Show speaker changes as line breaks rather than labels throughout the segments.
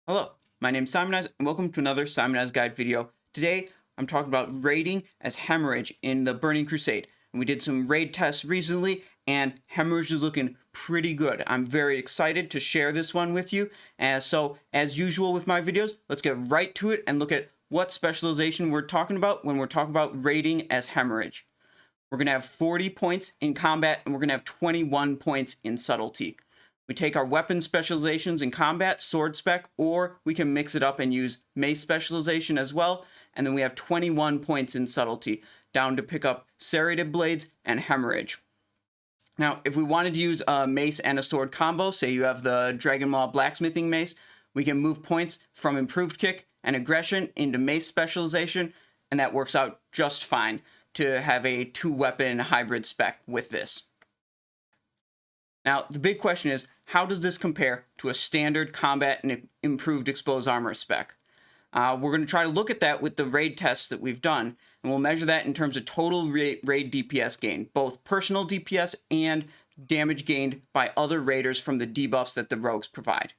Hello, my name is Simonize, and welcome to another Simonize Guide video. Today, I'm talking about raiding as Hemorrhage in the Burning Crusade. And we did some raid tests recently, and Hemorrhage is looking pretty good. I'm very excited to share this one with you. So, as usual with my videos, let's get right to it and look at what specialization we're talking about when we're talking about raiding as Hemorrhage. We're going to have 40 points in combat, and we're going to have 21 points in subtlety. We take our weapon specializations in combat, sword spec, or we can mix it up and use mace specialization as well. And then we have 21 points in subtlety, down to pick up serrated blades and hemorrhage. Now, if we wanted to use a mace and a sword combo, say you have the Dragon Maw blacksmithing mace, we can move points from improved kick and aggression into mace specialization, and that works out just fine to have a 2-weapon hybrid spec with this. Now, the big question is, how does this compare to a standard combat and improved exposed armor spec? We're going to try to look at that with the raid tests that we've done, and we'll measure that in terms of total raid DPS gain, both personal DPS and damage gained by other raiders from the debuffs that the rogues provide.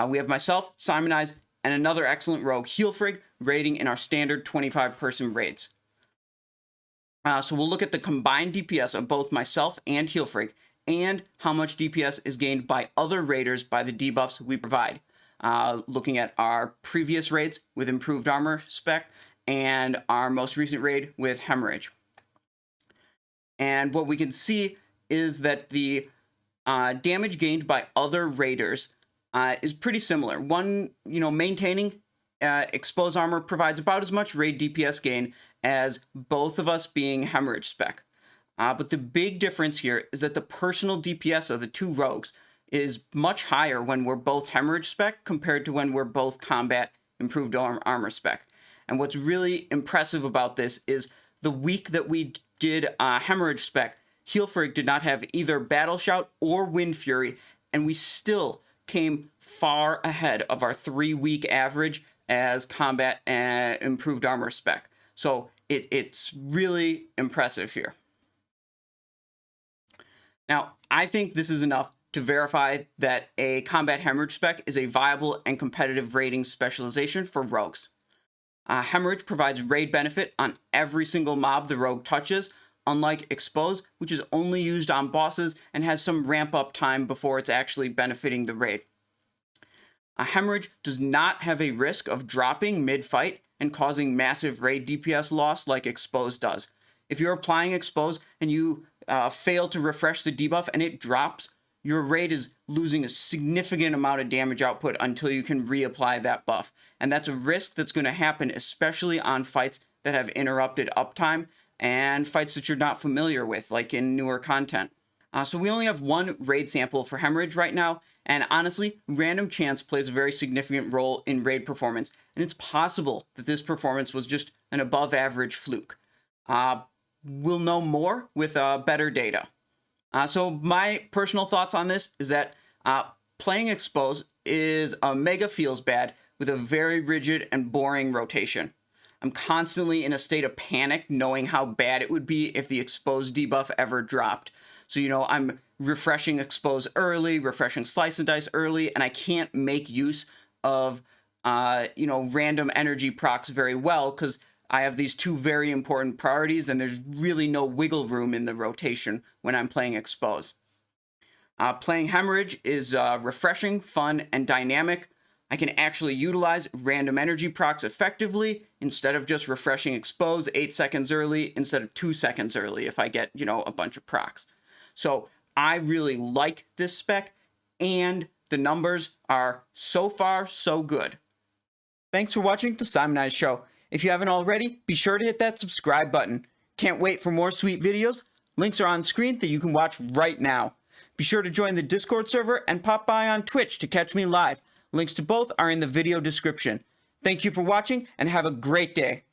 We have myself, Simonize, and another excellent rogue, Hemorrhage, raiding in our standard 25-person raids. So we'll look at the combined DPS of both myself and Hemorrhage, and how much DPS is gained by other raiders by the debuffs we provide. Looking at our previous raids with improved armor spec and our most recent raid with Hemorrhage. And what we can see is that the damage gained by other raiders is pretty similar. Maintaining exposed armor provides about as much raid DPS gain as both of us being Hemorrhage spec. But the big difference here is that the personal DPS of the two rogues is much higher when we're both Hemorrhage spec compared to when we're both combat improved armor spec. And what's really impressive about this is the week that we did Hemorrhage spec, Hemorrhage did not have either Battle Shout or Wind Fury, and we still came far ahead of our 3-week average as combat and improved armor spec. So it's really impressive here. Now, I think this is enough to verify that a combat Hemorrhage spec is a viable and competitive raiding specialization for rogues. Hemorrhage provides raid benefit on every single mob the rogue touches, unlike Expose, which is only used on bosses and has some ramp-up time before it's actually benefiting the raid. Hemorrhage does not have a risk of dropping mid-fight and causing massive raid DPS loss like Expose does. If you're applying Expose and you fail to refresh the debuff and it drops, your raid is losing a significant amount of damage output until you can reapply that buff. And that's a risk that's going to happen, especially on fights that have interrupted uptime and fights that you're not familiar with, like in newer content. So we only have one raid sample for Hemorrhage right now, and honestly, random chance plays a very significant role in raid performance, and it's possible that this performance was just an above average fluke. We'll know more with better data. So my personal thoughts on this is that playing Expose is a mega feels bad with a very rigid and boring rotation. I'm constantly in a state of panic knowing how bad it would be if the Expose debuff ever dropped. So, I'm refreshing Expose early, refreshing Slice and Dice early, and I can't make use of, random energy procs very well because I have these two very important priorities, and there's really no wiggle room in the rotation when I'm playing Expose. Playing Hemorrhage is refreshing, fun, and dynamic. I can actually utilize random energy procs effectively instead of just refreshing Expose 8 seconds early instead of 2 seconds early if I get, a bunch of procs. So I really like this spec, and the numbers are so far so good. Thanks for watching the Simonize Show. If you haven't already, be sure to hit that subscribe button. Can't wait for more sweet videos? Links are on screen that you can watch right now. Be sure to join the Discord server and pop by on Twitch to catch me live. Links to both are in the video description. Thank you for watching and have a great day.